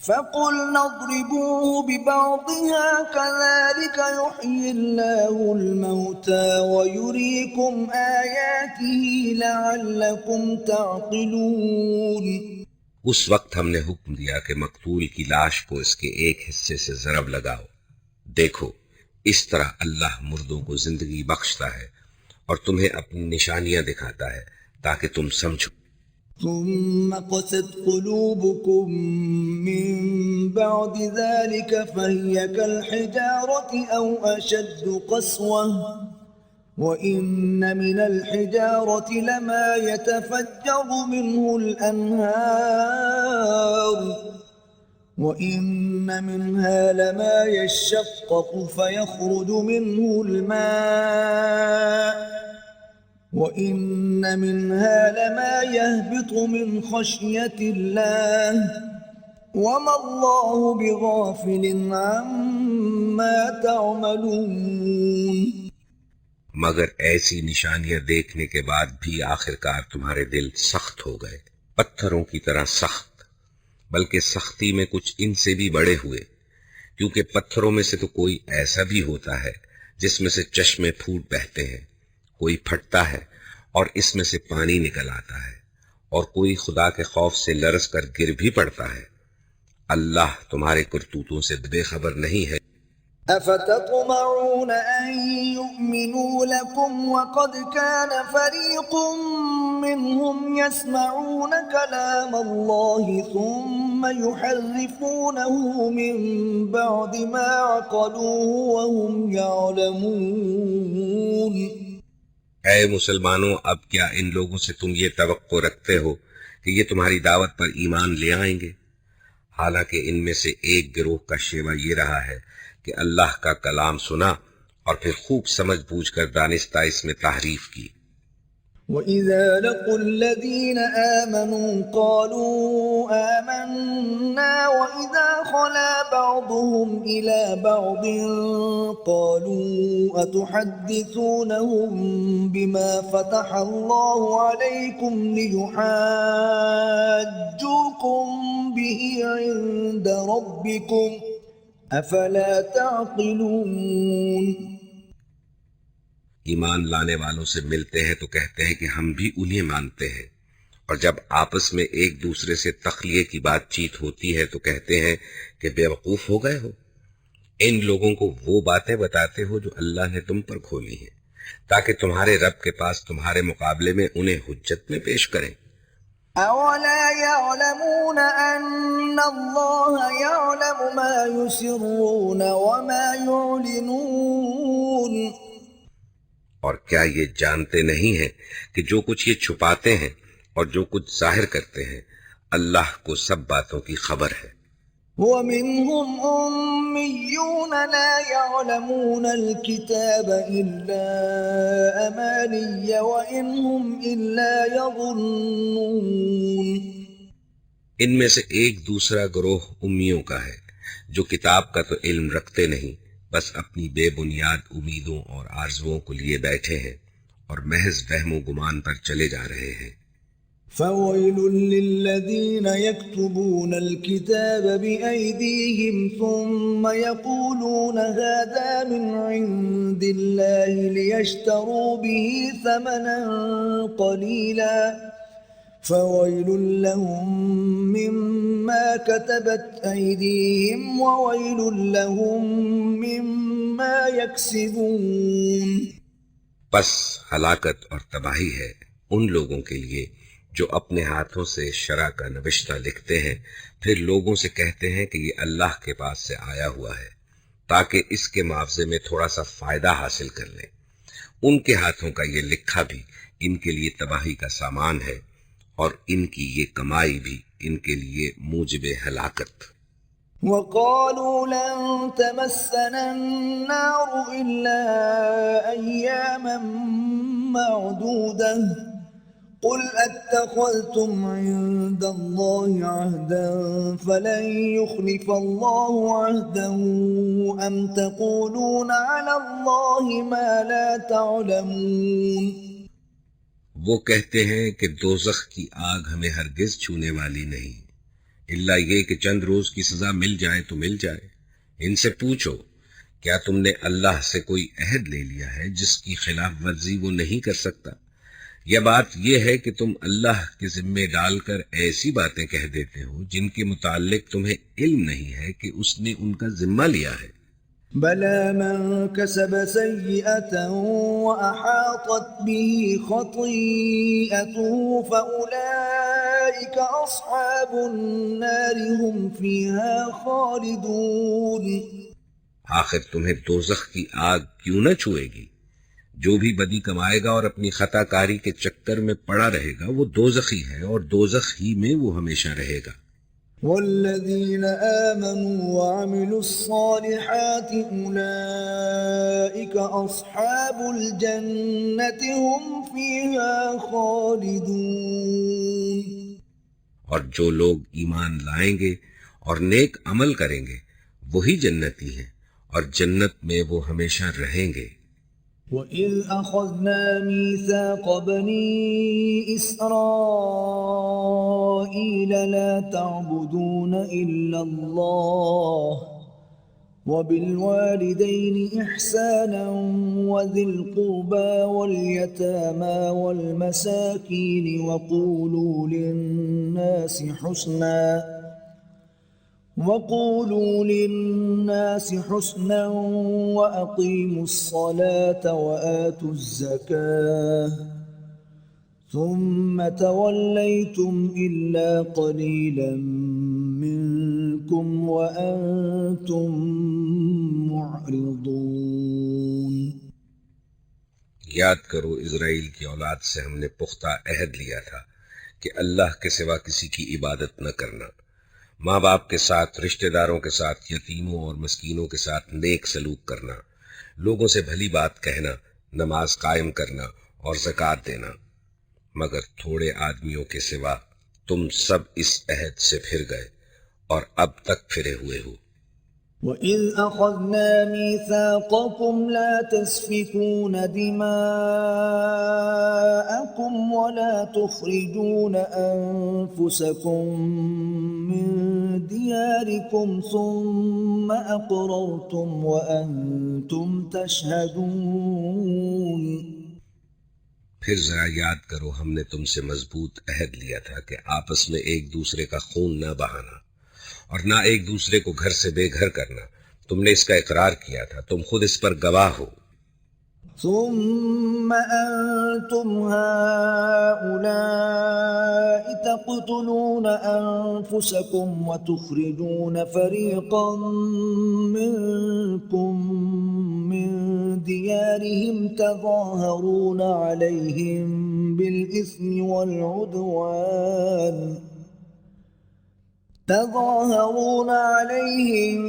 فَقُلْنَا اضْرِبُوهُ بِبَعْضِهَا كَذَلِكَ يُحْيِي اللَّهُ الْمَوْتَى وَيُرِيكُمْ آيَاتِهِ لَعَلَّكُمْ تَعْقِلُونَ۔ اس وقت ہم نے حکم دیا کہ مقتول کی لاش کو اس کے ایک حصے سے ضرب لگاؤ، دیکھو اس طرح اللہ مردوں کو زندگی بخشتا ہے اور تمہیں اپنی نشانیاں دکھاتا ہے تاکہ تم سمجھو۔ ثم قست قلوبكم من بعد ذلك فهي كالحجارة أو أشد قسوة وإن من الحجارة لما يتفجر منه الأنهار وإن منها لما يشقق فيخرج منه الماء وَإِنَّ مِنْهَا لَمَا يَهْبِطُ مِنْ خَشْيَةِ اللَّهِ وَمَا اللَّهُ بِغَافِلٍ عَمَّا تَعْمَلُونَ۔ مگر ایسی نشانیاں دیکھنے کے بعد بھی آخرکار تمہارے دل سخت ہو گئے، پتھروں کی طرح سخت، بلکہ سختی میں کچھ ان سے بھی بڑے ہوئے، کیونکہ پتھروں میں سے تو کوئی ایسا بھی ہوتا ہے جس میں سے چشمے پھوٹ بہتے ہیں، کوئی پھٹتا ہے اور اس میں سے پانی نکل آتا ہے، اور کوئی خدا کے خوف سے لرز کر گر بھی پڑتا ہے۔ اللہ تمہارے کرتوتوں سے بے خبر نہیں ہے۔ أَفَتَطْمَعُونَ أَن يُؤْمِنُوا لَكُمْ وَقَدْ كَانَ فَرِيقٌ مِّنْهُمْ يَسْمَعُونَ كَلَامَ اللَّهِ ثُمَّ يُحَرِّفُونَهُ مِن بَعْدِ مَا عَقَلُوهُ وَهُمْ يَعْلَمُونَ۔ اے مسلمانوں، اب کیا ان لوگوں سے تم یہ توقع رکھتے ہو کہ یہ تمہاری دعوت پر ایمان لے آئیں گے، حالانکہ ان میں سے ایک گروہ کا شیوہ یہ رہا ہے کہ اللہ کا کلام سنا اور پھر خوب سمجھ بوجھ کر دانستہ اس میں تحریف کی۔ وَإِذَا لَقُوا الَّذِينَ آمَنُوا قَالُوا آمَنَّا وَإِذَا خَلَا بَعْضُهُمْ إِلَى بَعْضٍ قَالُوا أَتُحَدِّثُونَهُم بِمَا فَتَحَ اللَّهُ عَلَيْكُمْ لِيُحَاجُّوكُم بِهِ عِندَ رَبِّكُمْ أَفَلَا تَعْقِلُونَ۔ ایمان لانے والوں سے ملتے ہیں تو کہتے ہیں کہ ہم بھی انہیں مانتے ہیں، اور جب آپس میں ایک دوسرے سے تخلیے کی بات چیت ہوتی ہے تو کہتے ہیں کہ بے وقوف ہو گئے ہو۔ ان لوگوں کو وہ باتیں بتاتے ہو جو اللہ نے تم پر کھولی ہیں، تاکہ تمہارے رب کے پاس تمہارے مقابلے میں انہیں حجت میں پیش کریں۔ أَوَلَا يَعْلَمُونَ أَنَّ اللَّهَ يَعْلَمُ مَا يُسِرُّونَ وَمَا يُعْلِنُونَ۔ اور کیا یہ جانتے نہیں ہیں کہ جو کچھ یہ چھپاتے ہیں اور جو کچھ ظاہر کرتے ہیں، اللہ کو سب باتوں کی خبر ہے۔ وَمِنْهُمْ أُمِّيُّونَ لَا يَعْلَمُونَ الْكِتَابَ إِلَّا أَمَانِيَّ وَإِنْ هُمْ إِلَّا يَظُنُّونَ۔ ان میں سے ایک دوسرا گروہ امیوں کا ہے جو کتاب کا تو علم رکھتے نہیں، بس اپنی بے بنیاد امیدوں اور آرزوؤں کو لیے بیٹھے ہیں اور محض وہم و گمان پر چلے جا رہے ہیں۔ فَوَيْلٌ لِّلَّذِينَ يَكْتُبُونَ الْكِتَابَ بِأَيْدِيهِمْ ثُمَّ يَقُولُونَ هَٰذَا مِنْ عِندِ اللَّهِ لِيَشْتَرُوا بِهِ ثَمَنًا قَلِيلًا فَوَيْلٌ لَّهُم مِّمَّا كَتَبَتْ أَيْدِيهِمْ وَوَيْلٌ لَّهُم مِّمَّا يَكْسِبُونَ۔ پس ہلاکت اور تباہی ہے ان لوگوں کے لیے جو اپنے ہاتھوں سے شرع کا نوشتہ لکھتے ہیں، پھر لوگوں سے کہتے ہیں کہ یہ اللہ کے پاس سے آیا ہوا ہے تاکہ اس کے معاوضے میں تھوڑا سا فائدہ حاصل کر لیں۔ ان کے ہاتھوں کا یہ لکھا بھی ان کے لیے تباہی کا سامان ہے، اور ان کی یہ کمائی بھی ان کے لیے موجب ہلاکت۔ وَقَالُوا لَن تَمَسَّنَا النَّارُ إِلَّا أَيَّامًا مَّعْدُودَةً قُلْ أَتَّخَذْتُمْ عِندَ اللَّهِ عَهْدًا فَلَن يُخْلِفَ اللَّهُ عَهْدَهُ أَمْ تَقُولُونَ عَلَى اللَّهِ مَا لَا تَعْلَمُونَ۔ وہ کہتے ہیں کہ دوزخ کی آگ ہمیں ہرگز چھونے والی نہیں، الا یہ کہ چند روز کی سزا مل جائے تو مل جائے۔ ان سے پوچھو کیا تم نے اللہ سے کوئی عہد لے لیا ہے جس کی خلاف ورزی وہ نہیں کر سکتا؟ یہ بات یہ ہے کہ تم اللہ کے ذمے ڈال کر ایسی باتیں کہہ دیتے ہو جن کے متعلق تمہیں علم نہیں ہے کہ اس نے ان کا ذمہ لیا ہے۔ بلى من كسب سيئة وأحاطت به خطيئته فأولئك أصحاب النار هم فيها خالدون۔ آخر تمہیں دوزخ کی آگ کیوں نہ چھوئے گی؟ جو بھی بدی کمائے گا اور اپنی خطا کاری کے چکر میں پڑا رہے گا وہ دوزخی ہے اور دوزخ ہی میں وہ ہمیشہ رہے گا۔ والذين آمنوا وعملوا الصالحات أولئك أصحاب الجنة هم فيها خالدون۔ اور جو لوگ ایمان لائیں گے اور نیک عمل کریں گے وہی جنتی ہیں اور جنت میں وہ ہمیشہ رہیں گے۔ وَإِذْ أَخَذْنَا مِيثَاقَ بَنِي إِسْرَائِيلَ لَا تَعْبُدُونَ إِلَّا اللَّهَ وَبِالْوَالِدَيْنِ إِحْسَانًا وَذِي الْقُرْبَى وَالْيَتَامَى وَالْمَسَاكِينِ وَقُولُوا لِلنَّاسِ حُسْنًا وَأَقِيمُوا الصَّلَاةَ وَآتُوا الزَّكَاةَ ثُمَّ تَوَلَّيْتُمْ إِلَّا قَلِيلًا مِّنكُمْ وَأَنتُم مُّعْرِضُونَ۔ یاد کرو اسرائیل کی اولاد سے ہم نے پختہ عہد لیا تھا کہ اللہ کے سوا کسی کی عبادت نہ کرنا، ماں باپ کے ساتھ، رشتہ داروں کے ساتھ، یتیموں اور مسکینوں کے ساتھ نیک سلوک کرنا، لوگوں سے بھلی بات کہنا، نماز قائم کرنا اور زکوٰۃ دینا، مگر تھوڑے آدمیوں کے سوا تم سب اس عہد سے پھر گئے اور اب تک پھرے ہوئے ہو۔ وَإِذْ أَخَذْنَا مِيثَاقَكُمْ لَا تَسْفِكُونَ دِمَاءَكُمْ وَلَا تُخْرِجُونَ أَنفُسَكُمْ مِنْ دِيَارِكُمْ ثُمَّ أَقْرَرْتُمْ وَأَنْتُمْ تَشْهَدُونَ۔ پھر ذرا یاد کرو ہم نے تم سے مضبوط عہد لیا تھا کہ آپس میں ایک دوسرے کا خون نہ بہانا اور نہ ایک دوسرے کو گھر سے بے گھر کرنا، تم نے اس کا اقرار کیا تھا، تم خود اس پر گواہ ہو۔ ثم أنتم هؤلاء تقتلون أنفسكم وتخرجون فريقا منكم من ديارهم تظاهرون عليهم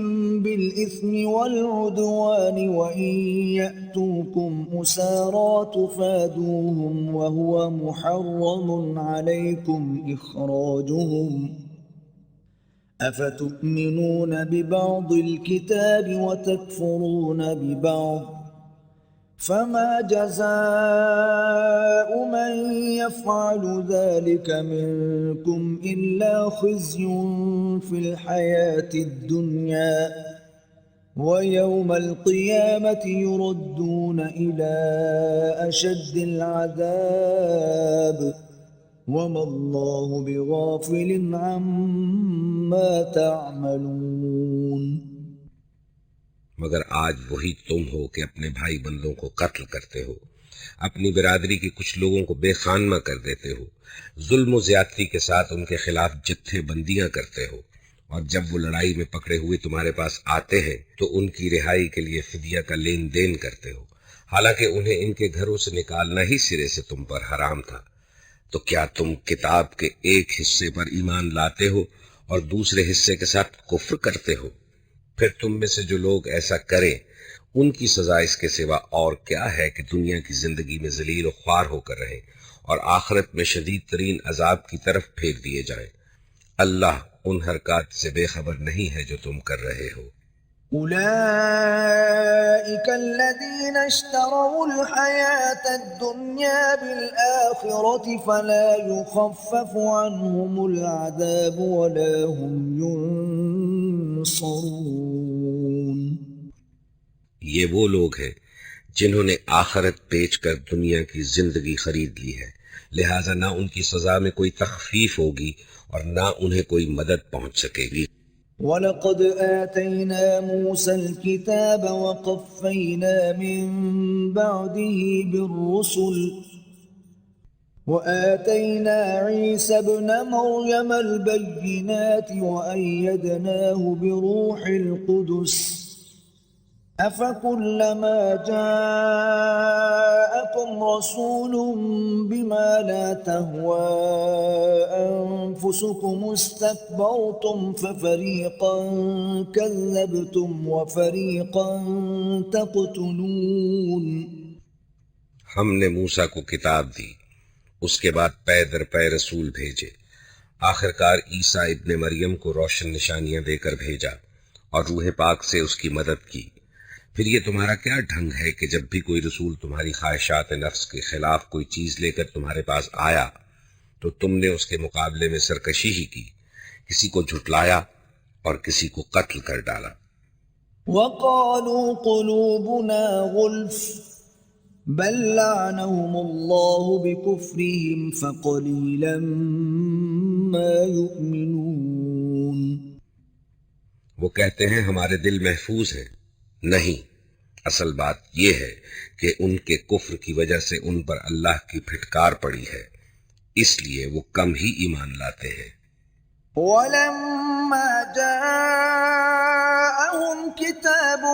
بالإثم والعدوان وإن يأتوكم أسارى تفادوهم وهو محرم عليكم إخراجهم أفتؤمنون ببعض الكتاب وتكفرون ببعض فما جزاء من يفعل ذلك منكم إلا خزي في الحياة الدنيا ويوم القيامة يردون إلى أشد العذاب وما الله بغافل عما تعملون۔ مگر آج وہی تم ہو کہ اپنے بھائی بندوں کو قتل کرتے ہو، اپنی برادری کے کچھ لوگوں کو بے خانمہ کر دیتے ہو، ظلم و زیادتی کے ساتھ ان کے خلاف جتھے بندیاں کرتے ہو، اور جب وہ لڑائی میں پکڑے ہوئے تمہارے پاس آتے ہیں تو ان کی رہائی کے لیے فدیہ کا لین دین کرتے ہو، حالانکہ انہیں ان کے گھروں سے نکالنا ہی سرے سے تم پر حرام تھا۔ تو کیا تم کتاب کے ایک حصے پر ایمان لاتے ہو اور دوسرے حصے کے ساتھ کفر کرتے ہو؟ پھر تم میں سے جو لوگ ایسا کریں ان کی سزا اس کے سوا اور کیا ہے کہ دنیا کی زندگی میں ذلیل و خوار ہو کر رہیں اور آخرت میں شدید ترین عذاب کی طرف پھینک دیے جائیں۔ اللہ ان حرکات سے بے خبر نہیں ہے جو تم کر رہے ہو۔ أولئك الذين اشتروا الحياة الدنيا بالآخرة فلا يخفف عنهم العذاب ولا هم ينصرون. یہ وہ لوگ ہیں جنہوں نے آخرت بیچ کر دنیا کی زندگی خرید لی ہے، لہٰذا نہ ان کی سزا میں کوئی تخفیف ہوگی اور نہ انہیں کوئی مدد پہنچ سکے گی۔ وَلَقَدْ آتَيْنَا مُوسَى الْكِتَابَ وَقَفَّيْنَا مِن بَعْدِهِ بِالرُّسُلِ وَآتَيْنَا عِيسَى ابْنَ مَرْيَمَ الْبَيِّنَاتِ وَأَيَّدْنَاهُ بِرُوحِ الْقُدُسِ أَفَكُلَّمَا جَاءَكُمْ رَسُولٌ بِمَا لَا تَهْوَىٰ أَنفُسُكُمُ اسْتَكْبَرْتُمْ فَفَرِيقًا كَذَّبْتُمْ وَفَرِيقًا تَقْتُلُونَ. ہم نے موسیٰ کو کتاب دی، اس کے بعد پے در پے رسول بھیجے، آخرکار عیسیٰ ابن مریم کو روشن نشانیاں دے کر بھیجا اور روح پاک سے اس کی مدد کی۔ پھر یہ تمہارا کیا ڈھنگ ہے کہ جب بھی کوئی رسول تمہاری خواہشات نفس کے خلاف کوئی چیز لے کر تمہارے پاس آیا تو تم نے اس کے مقابلے میں سرکشی ہی کی، کسی کو جھٹلایا اور کسی کو قتل کر ڈالا۔ وَقَالُوا قُلُوبُنَا غُلْفٌ بَل لَّعَنَهُمُ اللَّهُ بِكُفْرِهِمْ فَقَلِيلًا مَّا يُؤْمِنُونَ. وہ کہتے ہیں ہمارے دل محفوظ ہیں، نہیں، اصل بات یہ ہے کہ ان کے کفر کی وجہ سے ان پر اللہ کی پھٹکار پڑی ہے، اس لیے وہ کم ہی ایمان لاتے ہیں۔ وَلَمَّا جَاءَهُمْ كِتَابٌ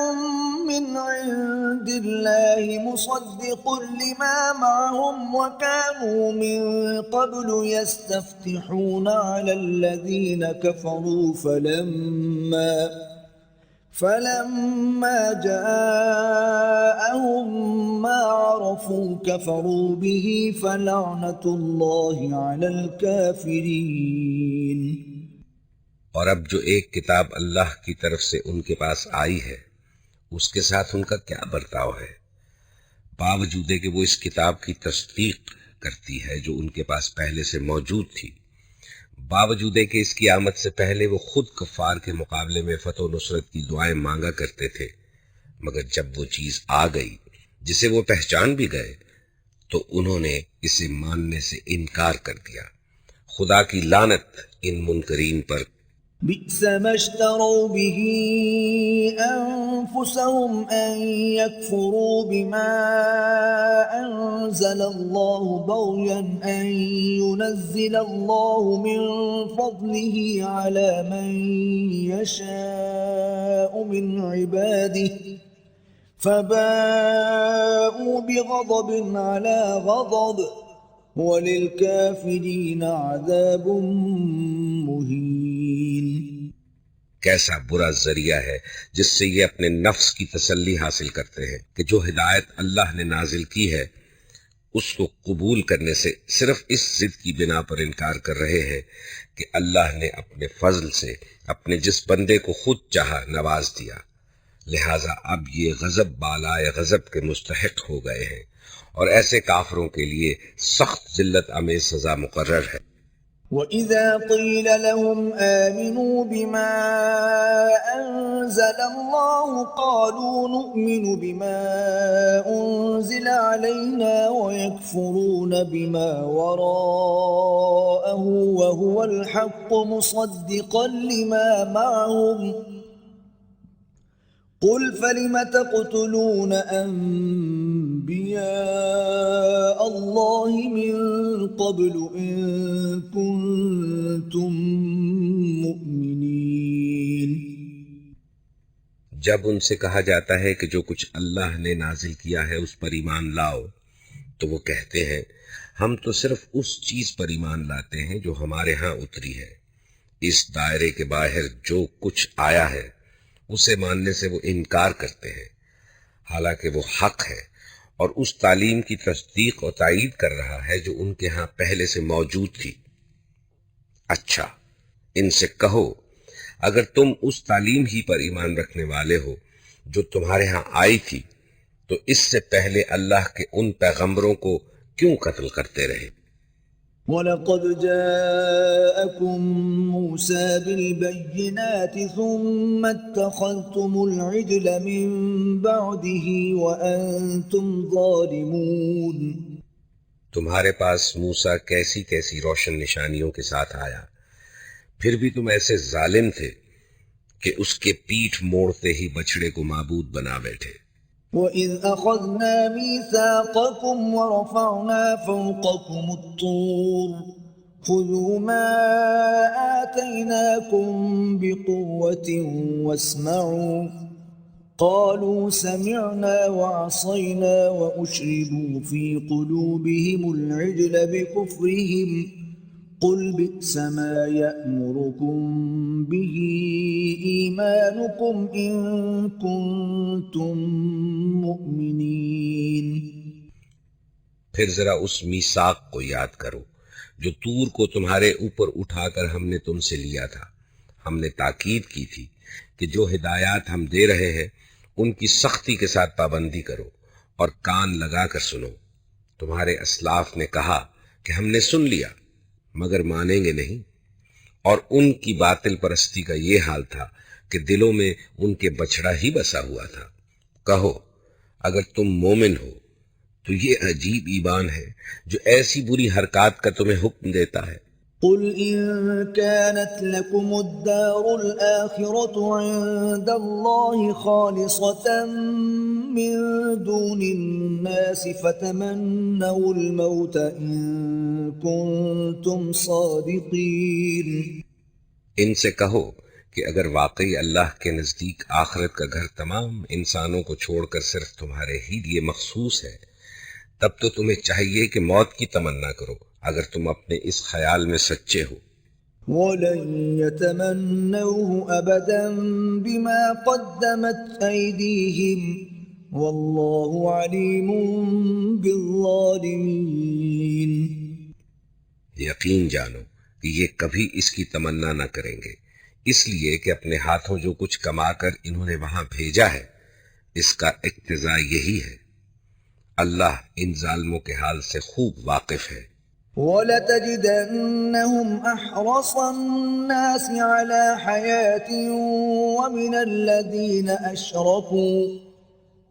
مِّنْ عِندِ اللَّهِ مُصَدِّقٌ لِّمَا مَعَهُمْ وَكَانُوا مِن قَبْلُ يَسْتَفْتِحُونَ عَلَى الَّذِينَ كَفَرُوا فَلَمَّا جَاءَهُم مَّا عَرَفُوا كَفَرُوا بِهِ فَلَعْنَةُ اللَّهِ عَلَى الْكَافِرِينَ. اور اب جو ایک کتاب اللہ کی طرف سے ان کے پاس آئی ہے، اس کے ساتھ ان کا کیا برتاؤ ہے؟ باوجود کہ وہ اس کتاب کی تصدیق کرتی ہے جو ان کے پاس پہلے سے موجود تھی، باوجود کہ اس کی آمد سے پہلے وہ خود کفار کے مقابلے میں فتح و نصرت کی دعائیں مانگا کرتے تھے، مگر جب وہ چیز آ گئی جسے وہ پہچان بھی گئے تو انہوں نے اسے ماننے سے انکار کر دیا۔ خدا کی لعنت ان منکرین پر۔ بئس ما اشتروا به أنفسهم أن يكفروا بما أنزل الله بغيا أن ينزل الله من فضله على من يشاء من عباده فباءوا بغضب على غضب وَلِلْكَافِرِينَ عَذَابٌ مُّهِينٌ. کیسا برا ذریعہ ہے جس سے یہ اپنے نفس کی تسلی حاصل کرتے ہیں کہ جو ہدایت اللہ نے نازل کی ہے اس کو قبول کرنے سے صرف اس ضد کی بنا پر انکار کر رہے ہیں کہ اللہ نے اپنے فضل سے اپنے جس بندے کو خود چاہا نواز دیا، لہٰذا اب یہ غضب بالائے غضب کے مستحق ہو گئے ہیں، اور ایسے کافروں کے لیے سخت ذلت آمیز سزا مقرر ہے۔ وَإِذَا قِيلَ لَهُمْ آمِنُوا بِمَا أَنزَلَ اللَّهُ قَالُوا نُؤْمِنُ بِمَا أُنزِلَ عَلَيْنَا وَيَكْفُرُونَ بِمَا وَرَاءَهُ وَهُوَ الْحَقُّ مُصَدِّقًا لِمَا مَعَهُمْ قُلْ فَلِمَ تَقْتُلُونَ أَنبِيَاءَ اللَّهِ مِن قَبْلُ إِن كُنتُم مُّؤْمِنِينَ. جب ان سے کہا جاتا ہے کہ جو کچھ اللہ نے نازل کیا ہے اس پر ایمان لاؤ تو وہ کہتے ہیں ہم تو صرف اس چیز پر ایمان لاتے ہیں جو ہمارے ہاں اتری ہے، اس دائرے کے باہر جو کچھ آیا ہے اسے ماننے سے وہ انکار کرتے ہیں، حالانکہ وہ حق ہے اور اس تعلیم کی تصدیق اور تائید کر رہا ہے جو ان کے ہاں پہلے سے موجود تھی۔ اچھا، ان سے کہو اگر تم اس تعلیم ہی پر ایمان رکھنے والے ہو جو تمہارے ہاں آئی تھی تو اس سے پہلے اللہ کے ان پیغمبروں کو کیوں قتل کرتے رہے؟ وَلَقَدْ جَاءَكُم مُوسَى بِالْبَيِّنَاتِ ثُمَّ اتَّخَذْتُمُ الْعِجْلَ مِن بَعْدِهِ وَأَنْتُمْ ظَالِمُونَ۔ تمہارے پاس موسیٰ کیسی کیسی روشن نشانیوں کے ساتھ آیا، پھر بھی تم ایسے ظالم تھے کہ اس کے پیٹھ موڑتے ہی بچڑے کو معبود بنا بیٹھے۔ وَإِذْ أَخَذْنَا مِيثَاقَكُمْ وَرَفَعْنَا فَوْقَكُمُ الطُّورَ خُذُوا مَا آتَيْنَاكُمْ بِقُوَّةٍ وَاسْمَعُوا قَالُوا سَمِعْنَا وَعَصَيْنَا وَأُشْرِبُوا فِي قُلُوبِهِمُ الْعِجْلَ بِكُفْرِهِمْ قُلْ بِئْسَ مَا يَأْمُرُكُمْ بِهِ إِيمَانُكُمْ إِن كُنتُم مُّؤْمِنِينَ۔ پھر ذرا اس میثاق کو یاد کرو جو طور کو تمہارے اوپر اٹھا کر ہم نے تم سے لیا تھا۔ ہم نے تاکید کی تھی کہ جو ہدایات ہم دے رہے ہیں ان کی سختی کے ساتھ پابندی کرو اور کان لگا کر سنو۔ تمہارے اسلاف نے کہا کہ ہم نے سن لیا مگر مانیں گے نہیں، اور ان کی باطل پرستی کا یہ حال تھا کہ دلوں میں ان کے بچڑا ہی بسا ہوا تھا۔ کہو اگر تم مومن ہو تو یہ عجیب ایمان ہے جو ایسی بری حرکات کا تمہیں حکم دیتا ہے۔ قل إن كانت لكم الدار الآخرة عند الله خالصة من دون الناس فتمنوا الموت إن كنتم صادقين۔ ان سے کہو کہ اگر واقعی اللہ کے نزدیک آخرت کا گھر تمام انسانوں کو چھوڑ کر صرف تمہارے ہی لیے مخصوص ہے، تب تو تمہیں چاہیے کہ موت کی تمنا کرو اگر تم اپنے اس خیال میں سچے ہو۔ وَلَن يَتَمَنَّوْهُ أَبَدًا بِمَا قَدَّمَتْ أَيْدِيهِمْ وَاللَّهُ عَلِيمٌ بِالظَّالِمِينَ۔ یقین جانو کہ یہ کبھی اس کی تمنا نہ کریں گے، اس لیے کہ اپنے ہاتھوں جو کچھ کما کر انہوں نے وہاں بھیجا ہے اس کا اقتضا یہی ہے۔ اللہ ان ظالموں کے حال سے خوب واقف ہے۔ وَلَتَجِدَنَّهُمْ أَحْرَصَ النَّاسِ عَلَى حَيَاةٍ وَمِنَ الَّذِينَ أَشْرَكُوا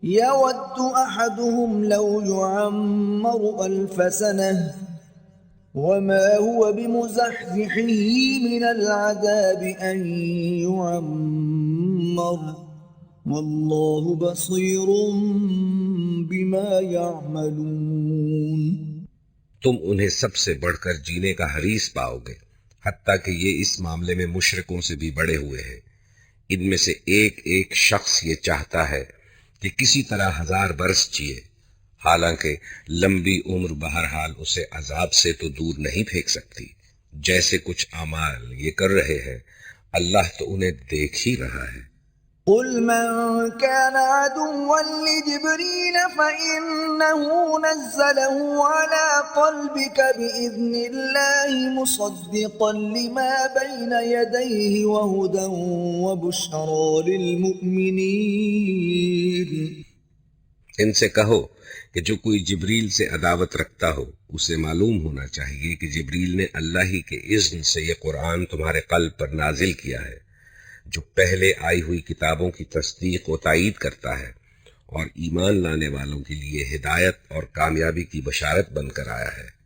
يَوَدُّ أَحَدُهُمْ لَوْ يُعَمَّرُ أَلْفَ سَنَةٍ وَمَا هُوَ بِمُزَحْزِحِهِ مِنَ الْعَذَابِ أَن يُعَمَّرَ وَاللَّهُ بَصِيرٌ بِمَا يَعْمَلُونَ۔ تم انہیں سب سے بڑھ کر جینے کا حریص پاؤ گے، حتیٰ کہ یہ اس معاملے میں مشرکوں سے بھی بڑے ہوئے ہیں۔ ان میں سے ایک ایک شخص یہ چاہتا ہے کہ کسی طرح 1000 برس جیے، حالانکہ لمبی عمر بہرحال اسے عذاب سے تو دور نہیں پھینک سکتی۔ جیسے کچھ اعمال یہ کر رہے ہیں اللہ تو انہیں دیکھ ہی رہا ہے۔ قل من كان عدوا لجبريل فإنه نزله على قلبك بإذن الله مصدقا لما بين يديه وهدى وبشرى للمؤمنين۔ ان سے کہو کہ جو کوئی جبریل سے عداوت رکھتا ہو اسے معلوم ہونا چاہیے کہ جبریل نے اللہ ہی کے اذن سے یہ قرآن تمہارے قلب پر نازل کیا ہے، جو پہلے آئی ہوئی کتابوں کی تصدیق و تائید کرتا ہے اور ایمان لانے والوں کے لیے ہدایت اور کامیابی کی بشارت بن کر آیا ہے۔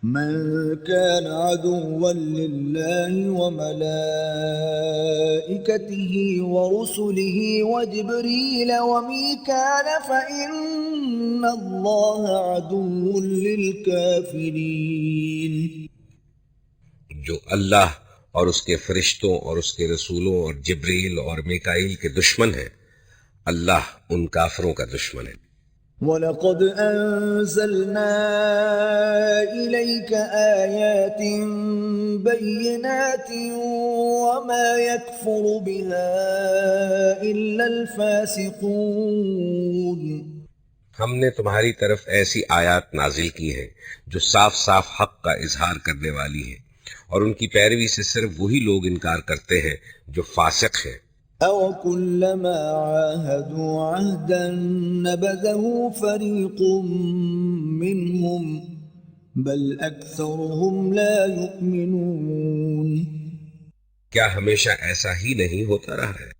من كان عدوا لله وملائكته ورسله وجبريل وميكال فإن الله عدو للكافرين۔ جو اللہ اور اس کے فرشتوں اور اس کے رسولوں اور جبریل اور میکائیل کے دشمن ہیں، اللہ ان کافروں کا دشمن ہے۔ وَلَقَدْ أَنزَلْنَا إِلَيْكَ آيَاتٍ بَيِّنَاتٍ وَمَا يَكْفُرُ بِهَا إِلَّا الْفَاسِقُونَ۔ ہم نے تمہاری طرف ایسی آیات نازل کی ہیں جو صاف صاف حق کا اظہار کرنے والی ہیں، اور ان کی پیروی سے صرف وہی لوگ انکار کرتے ہیں جو فاسق ہیں۔ أَوَكُلَّمَا عَاهَدُوا عَهْدًا نَبَذَهُ فَرِيقٌ مِّنْهُمْ بَلْ أَكْثَرُهُمْ لَا يُؤْمِنُونَ۔ کیا ہمیشہ ایسا ہی نہیں ہوتا رہا ہے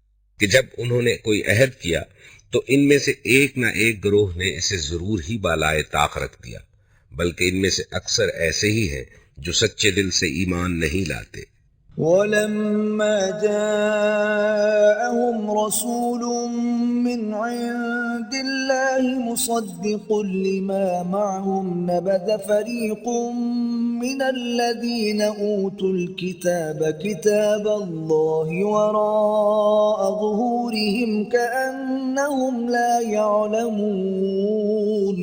کہ جب انہوں نے کوئی عہد کیا تو ان میں سے ایک نہ ایک گروہ نے اسے ضرور ہی بالائے طاق رکھ دیا، بلکہ ان میں سے اکثر ایسے ہی ہیں جو سچے دل سے ایمان نہیں لاتے۔ وَلَمَّا جَاءَهُمْ رَسُولٌ مِّنْ عِندِ اللَّهِ مُصَدِّقٌ لِّمَا مَعَهُمْ نَبَذَ فَرِيقٌ مِّنَ الَّذِينَ أُوتُوا الْكِتَابَ كِتَابَ اللَّهِ وَرَاءَ ظُهُورِهِمْ كَأَنَّهُمْ لَا يَعْلَمُونَ۔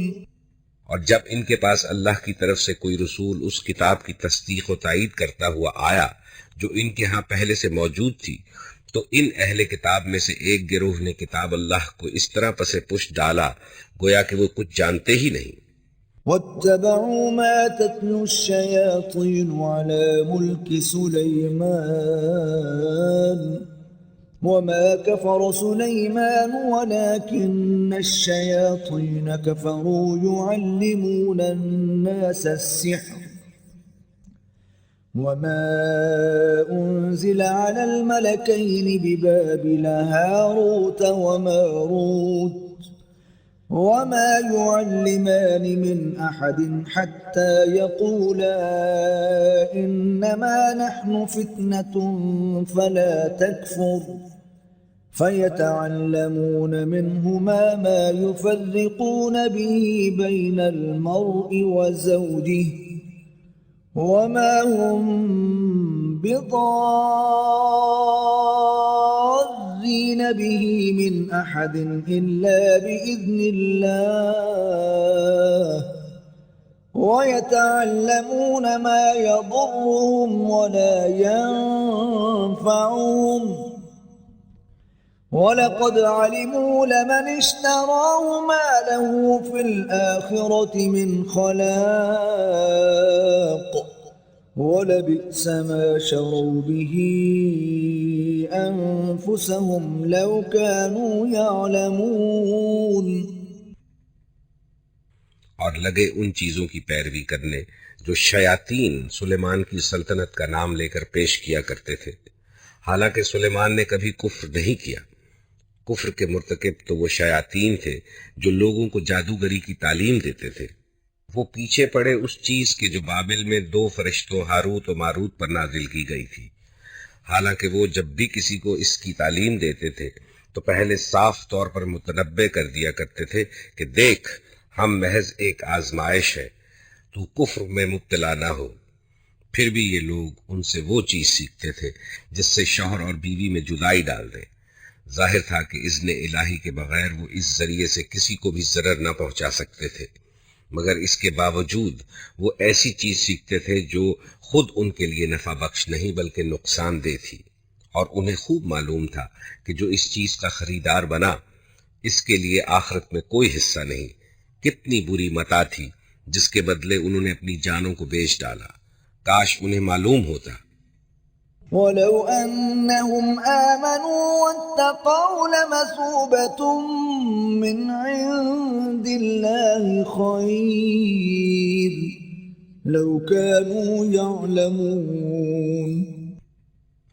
اور جب ان کے پاس اللہ کی طرف سے کوئی رسول اس کتاب کی تصدیق و تائید کرتا ہوا آیا جو ان کے ہاں پہلے سے موجود تھی، تو ان اہل کتاب میں سے ایک گروہ نے کتاب اللہ کو اس طرح پس پش ڈالا گویا کہ وہ کچھ جانتے ہی نہیں۔ وَاتَّبَعُوا مَا تَتْلُو الشَّيَاطِينُ عَلَى مُلْكِ سُلَيْمَانَ وَمَا كَفَرَ سُلَيْمَانُ وَلَكِنَّ الشَّيَاطِينَ كَفَرُوا يُعَلِّمُونَ النَّاسَ السِّحْرَ وَمَا أُنزِلَ عَلَى الْمَلَكَيْنِ بِبَابِلَ هَارُوتَ وَمَارُوتَ وَمَا يُعَلِّمَانِ مِنْ أَحَدٍ حَتَّى يَقُولَا إِنَّمَا نَحْنُ فِتْنَةٌ فَلَا تَكْفُرْ فَيَتَعَلَّمُونَ مِنْهُمَا مَا يُفَرِّقُونَ بِهِ بَيْنَ الْمَرْءِ وَزَوْجِهِ وَمَا هُمْ بِضَارِّينَ بِهِ مِنْ أَحَدٍ إِلَّا بِإِذْنِ اللَّهِ وَيَتَعَلَّمُونَ مَا يَضُرُّهُمْ وَلَا يَنفَعُهُمْ وَلَقَدْ عَلِمُوا لَمَنِ اشْتَرَاهُ مَا لَهُ فِي الْآخِرَةِ مِنْ خَلَاقٍ وَلَبِئْسَ مَا شَرَوْا بِهِ أَنفُسَهُمْ لَوْ كَانُوا يَعْلَمُونَ۔ اور لگے ان چیزوں کی پیروی کرنے جو شیاطین سلیمان کی سلطنت کا نام لے کر پیش کیا کرتے تھے، حالانکہ سلیمان نے کبھی کفر نہیں کیا۔ کفر کے مرتکب تو وہ شیاطین تھے جو لوگوں کو جادوگری کی تعلیم دیتے تھے۔ وہ پیچھے پڑے اس چیز کے جو بابل میں 2 فرشتوں ہاروت و ماروت پر نازل کی گئی تھی، حالانکہ وہ جب بھی کسی کو اس کی تعلیم دیتے تھے تو پہلے صاف طور پر متنبع کر دیا کرتے تھے کہ دیکھ، ہم محض ایک آزمائش ہے، تو کفر میں مبتلا نہ ہو۔ پھر بھی یہ لوگ ان سے وہ چیز سیکھتے تھے جس سے شوہر اور بیوی میں جدائی ڈال دیں۔ ظاہر تھا کہ اذن الہی کے بغیر وہ اس ذریعے سے کسی کو بھی ضرر نہ پہنچا سکتے تھے، مگر اس کے باوجود وہ ایسی چیز سیکھتے تھے جو خود ان کے لیے نفع بخش نہیں بلکہ نقصان دہ تھی، اور انہیں خوب معلوم تھا کہ جو اس چیز کا خریدار بنا اس کے لیے آخرت میں کوئی حصہ نہیں۔ کتنی بری متاع تھی جس کے بدلے انہوں نے اپنی جانوں کو بیچ ڈالا۔ کاش انہیں معلوم ہوتا۔ وَلَوْ أَنَّهُمْ آمَنُوا وَاتَّقَوْا لَمَثُوبَةٌ مِّنْ عِندِ اللَّهِ خَيْرٌ لَوْ كَانُوا يَعْلَمُونَ۔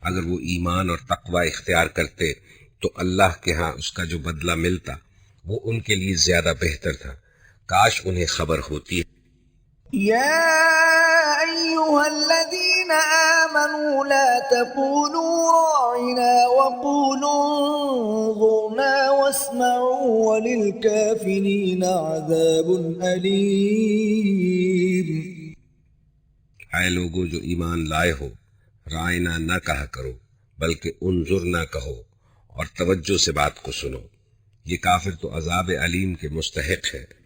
اگر وہ ایمان اور تقوی اختیار کرتے تو اللہ کے ہاں اس کا جو بدلہ ملتا وہ ان کے لیے زیادہ بہتر تھا۔ کاش انہیں خبر ہوتی۔ يا أيها الذين آمنوا لا تقولوا راعنا وقولوا انظرنا واسمعوا وللكافرين عذاب أليم۔ اے لوگو جو ایمان لائے ہو، رائنا نہ کہا کرو بلکہ انظر نہ کہو اور توجہ سے بات کو سنو، یہ کافر تو عذاب علیم کے مستحق ہے۔